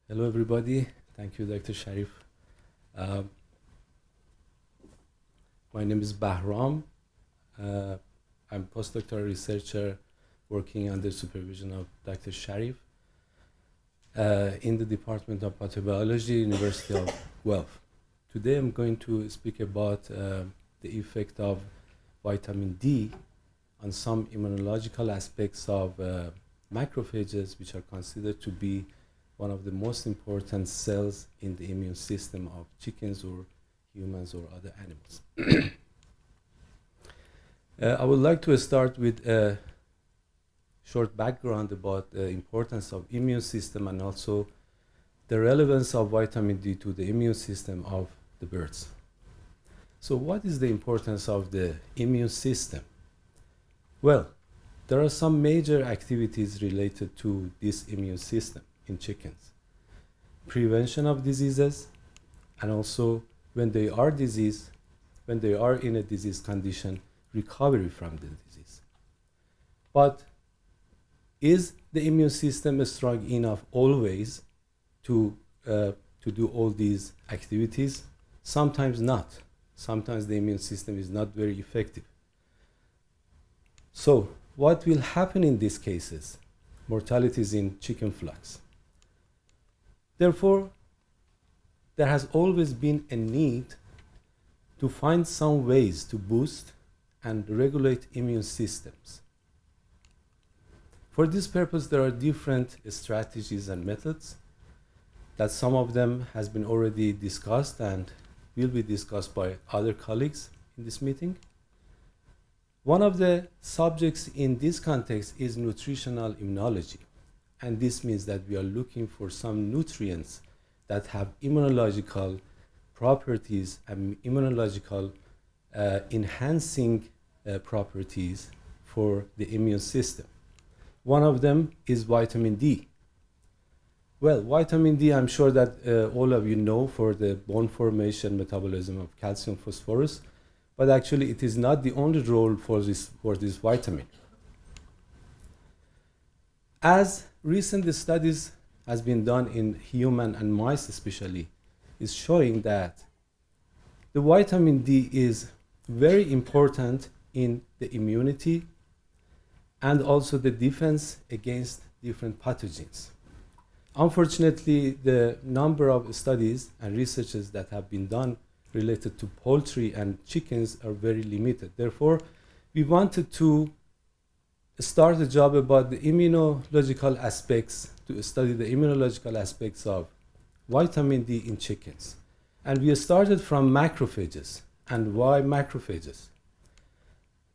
Hello, everybody. Thank you, Dr. Sharif. My name is Bahram. I'm a postdoctoral researcher working under supervision of Dr. Sharif in the Department of Pathobiology, University of Guelph. Today, I'm going to speak about the effect of vitamin D on some immunological aspects of macrophages, which are considered to be one of the most important cells in the immune system of chickens or humans or other animals. I would like to start with a short background about the importance of immune system and also the relevance of vitamin D to the immune system of the birds. So what is the importance of the immune system? Well, there are some major activities related to this immune system in chickens. Prevention of diseases, and also when they are in a disease condition, recovery from the disease. But is the immune system strong enough always to do all these activities? Sometimes not. Sometimes the immune system is not very effective. So what will happen in these cases? Mortalities in chicken flocks. Therefore, there has always been a need to find some ways to boost and regulate immune systems. For this purpose, there are different strategies and methods that some of them has been already discussed and will be discussed by other colleagues in this meeting. One of the subjects in this context is nutritional immunology. And this means that we are looking for some nutrients that have immunological properties and immunological enhancing properties for the immune system. One of them is vitamin D. Well, vitamin D, I'm sure that all of you know for the bone formation metabolism of calcium phosphorus, but actually it is not the only role for this vitamin. As recent studies has been done in human and mice especially, is showing that the vitamin D is very important in the immunity and also the defense against different pathogens. Unfortunately, the number of studies and researches that have been done related to poultry and chickens are very limited. Therefore, we wanted to start a job about the immunological aspects, to study the immunological aspects of vitamin D in chickens. And we started from macrophages. And why macrophages?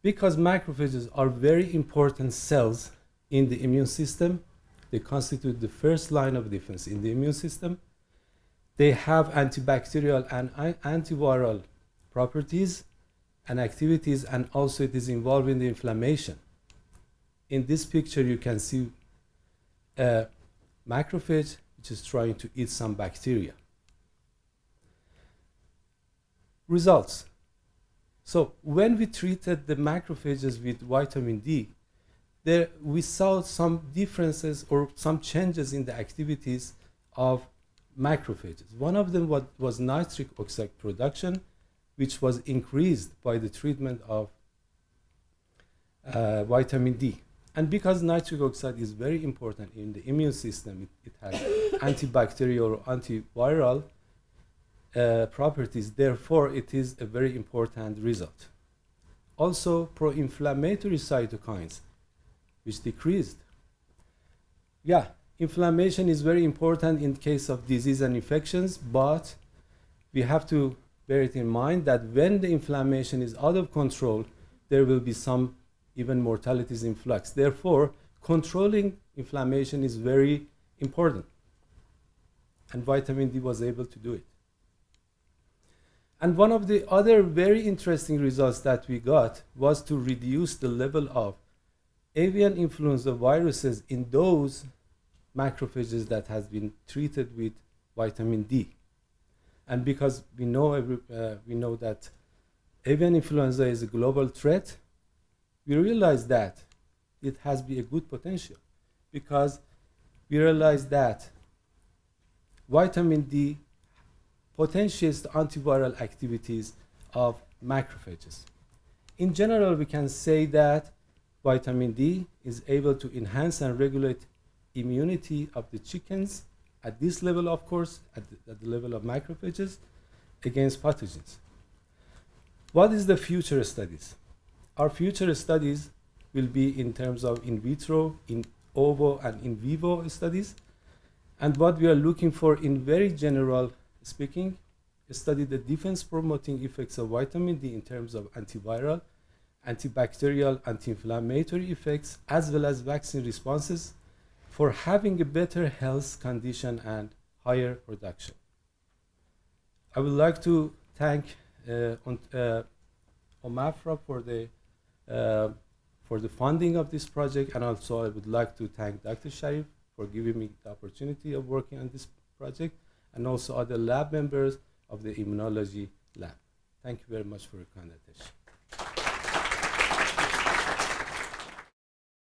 Because macrophages are very important cells in the immune system. They constitute the first line of defense in the immune system. They have antibacterial and antiviral properties and activities, and also it is involved in the inflammation. In this picture, you can see a macrophage which is trying to eat some bacteria. Results. So when we treated the macrophages with vitamin D, we saw some differences or some changes in the activities of macrophages. One of them was nitric oxide production, which was increased by the treatment of vitamin D. And because nitric oxide is very important in the immune system, it has antibacterial or antiviral properties, therefore it is a very important result. Also, pro-inflammatory cytokines, which decreased. Yeah, inflammation is very important in case of disease and infections, but we have to bear it in mind that when the inflammation is out of control, there will be some even mortalities in flux. Therefore, controlling inflammation is very important. And vitamin D was able to do it. And one of the other very interesting results that we got was to reduce the level of avian influenza viruses in those macrophages that has been treated with vitamin D. And because we know that avian influenza is a global threat, we realize that it has a good potential, because we realize that vitamin D potentiates the antiviral activities of macrophages. In general, we can say that vitamin D is able to enhance and regulate immunity of the chickens at this level, of course, at the level of macrophages against pathogens. What is the future studies? Our future studies will be in terms of in vitro, in ovo, and in vivo studies. And what we are looking for in very general speaking, study the defense promoting effects of vitamin D in terms of antiviral, antibacterial, anti-inflammatory effects, as well as vaccine responses for having a better health condition and higher production. I would like to thank OMAFRA for the funding of this project, and also I would like to thank Dr. Sharif for giving me the opportunity of working on this project, and also other lab members of the immunology lab. Thank you very much for your kind attention.